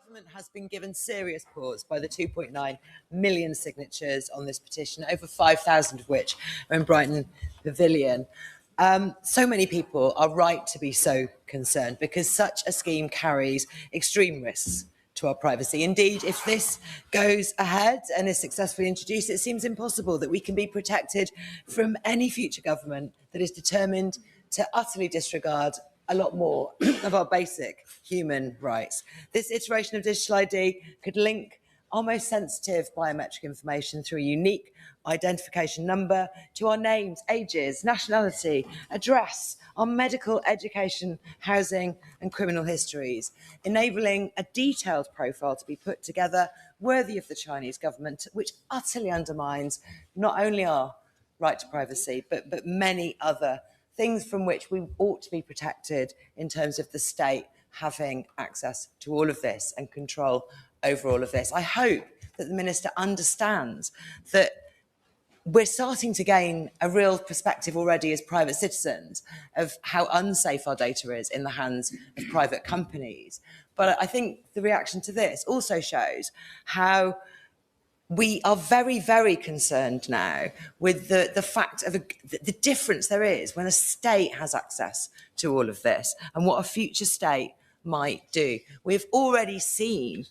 Government has been given serious pause by the 2.9 million signatures on this petition, over 5,000 of which are in Brighton Pavilion. So many people are right to be so concerned because such a scheme carries extreme risks to our privacy. Indeed, if this goes ahead and is successfully introduced, it seems impossible that we can be protected from any future government that is determined to utterly disregard a lot more of our basic human rights. This iteration of digital ID could link our most sensitive biometric information through a unique identification number to our names, ages, nationality, address, our medical, education, housing and criminal histories, enabling a detailed profile to be put together worthy of the Chinese government, which utterly undermines not only our right to privacy, but many other things from which we ought to be protected in terms of the state having access to all of this and control over all of this. I hope that the Minister understands that we're starting to gain a real perspective already as private citizens of how unsafe our data is in the hands of private companies. But I think the reaction to this also shows how we are very, very concerned now with the fact of the difference there is when a state has access to all of this and what a future state might do. We've already seen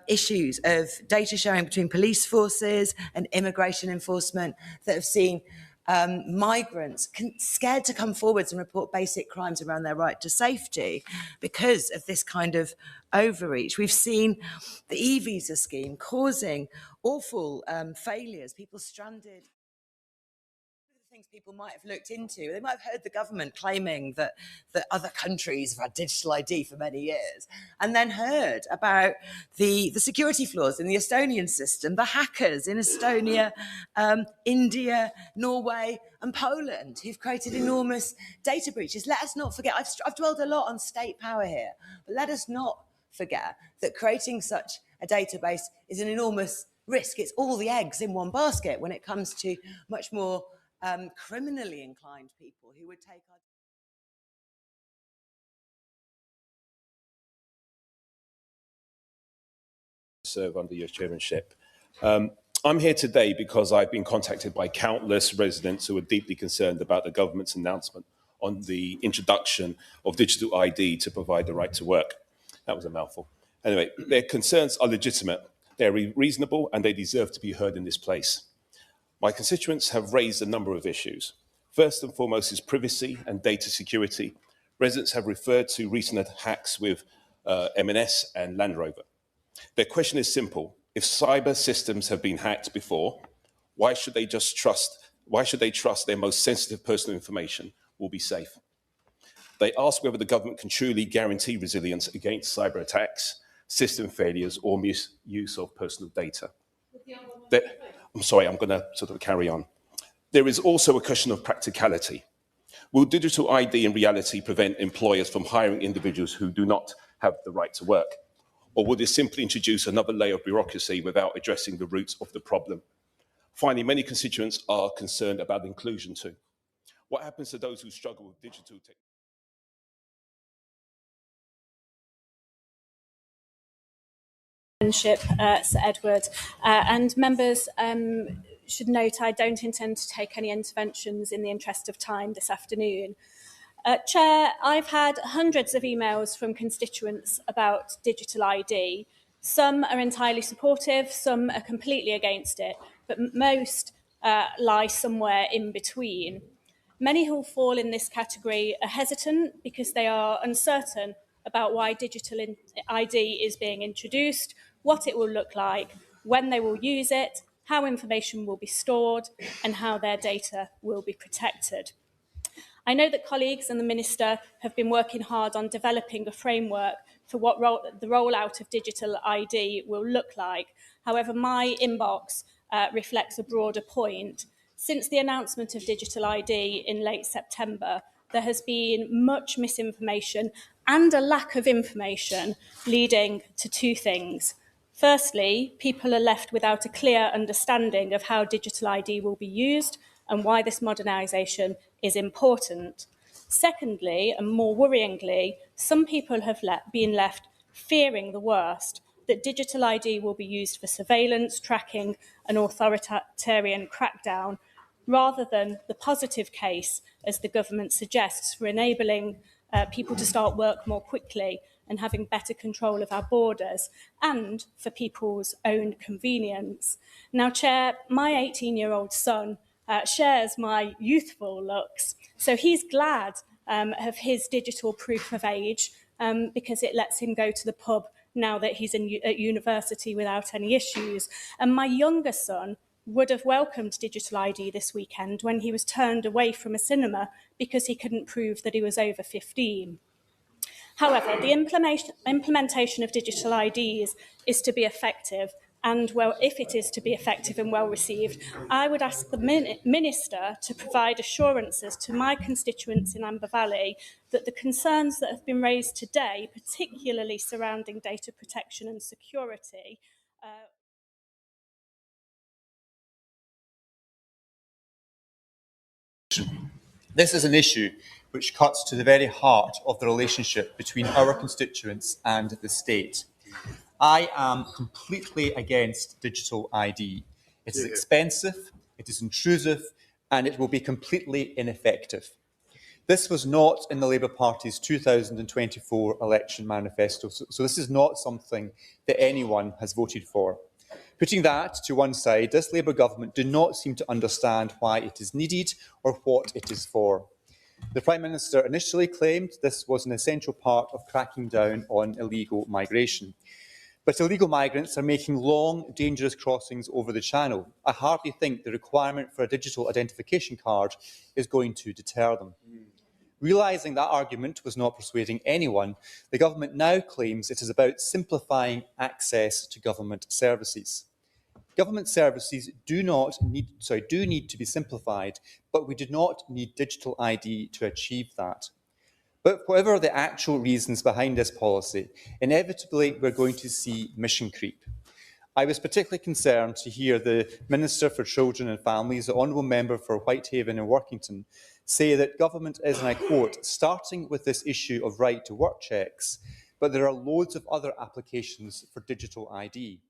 issues of data sharing between police forces and immigration enforcement that have seen migrants scared to come forwards and report basic crimes around their right to safety because of this kind of overreach. We've seen the e-visa scheme causing awful failures, people stranded. Things people might have looked into. They might have heard the government claiming that other countries have had digital ID for many years, and then heard about the security flaws in the Estonian system, the hackers in Estonia, India, Norway and Poland who've created enormous data breaches. Let us not forget, I've dwelled a lot on state power here, but let us not forget that creating such a database is an enormous risk. It's all the eggs in one basket when it comes to much more criminally inclined people who would take our... Serve under your chairmanship. I'm here today because I've been contacted by countless residents who are deeply concerned about the government's announcement on the introduction of digital ID to provide the right to work. That was a mouthful. Anyway, their concerns are legitimate, they're reasonable, and they deserve to be heard in this place. My constituents have raised a number of issues. First and foremost is privacy and data security. Residents have referred to recent hacks with M&S and Land Rover. Their question is simple. If cyber systems have been hacked before, why should they trust their most sensitive personal information will be safe? They ask whether the government can truly guarantee resilience against cyber attacks, system failures, or misuse of personal data. I'm sorry, I'm going to sort of carry on. There is also a question of practicality. Will digital ID in reality prevent employers from hiring individuals who do not have the right to work? Or will this simply introduce another layer of bureaucracy without addressing the roots of the problem? Finally, many constituents are concerned about inclusion too. What happens to those who struggle with digital technology? Sir Edward, and members should note I don't intend to take any interventions in the interest of time this afternoon. Chair, I've had hundreds of emails from constituents about digital ID. Some are entirely supportive, some are completely against it, but most lie somewhere in between. Many who fall in this category are hesitant because they are uncertain about why digital ID is being introduced, what it will look like, when they will use it, how information will be stored, and how their data will be protected. I know that colleagues and the Minister have been working hard on developing a framework for what the rollout of digital ID will look like. However, my inbox reflects a broader point. Since the announcement of digital ID in late September, there has been much misinformation and a lack of information, leading to two things. Firstly, people are left without a clear understanding of how digital ID will be used and why this modernisation is important. Secondly, and more worryingly, some people have been left fearing the worst that digital ID will be used for surveillance, tracking and authoritarian crackdown, rather than the positive case, as the government suggests, for enabling people to start work more quickly and having better control of our borders, and for people's own convenience. Now, Chair, my 18-year-old son shares my youthful looks, so he's glad of his digital proof of age because it lets him go to the pub now that he's at university without any issues. And my younger son would have welcomed digital ID this weekend when he was turned away from a cinema because he couldn't prove that he was over 15. However, the implementation of digital IDs is to be effective, and well, if it is to be effective and well received, I would ask the Minister to provide assurances to my constituents in Amber Valley that the concerns that have been raised today, particularly surrounding data protection and security, This is an issue which cuts to the very heart of the relationship between our constituents and the state. I am completely against digital ID. It is expensive, it is intrusive, and it will be completely ineffective. This was not in the Labour Party's 2024 election manifesto, so this is not something that anyone has voted for. Putting that to one side, this Labour government do not seem to understand why it is needed or what it is for. The Prime Minister initially claimed this was an essential part of cracking down on illegal migration. But illegal migrants are making long, dangerous crossings over the Channel. I hardly think the requirement for a digital identification card is going to deter them. Realising that argument was not persuading anyone, the government now claims it is about simplifying access to government services. Government services do need to be simplified, but we do not need digital ID to achieve that. But whatever the actual reasons behind this policy, inevitably we're going to see mission creep. I was particularly concerned to hear the Minister for Children and Families, the Honourable Member for Whitehaven and Workington, say that government is, and I quote, starting with this issue of right to work checks, but there are loads of other applications for digital ID.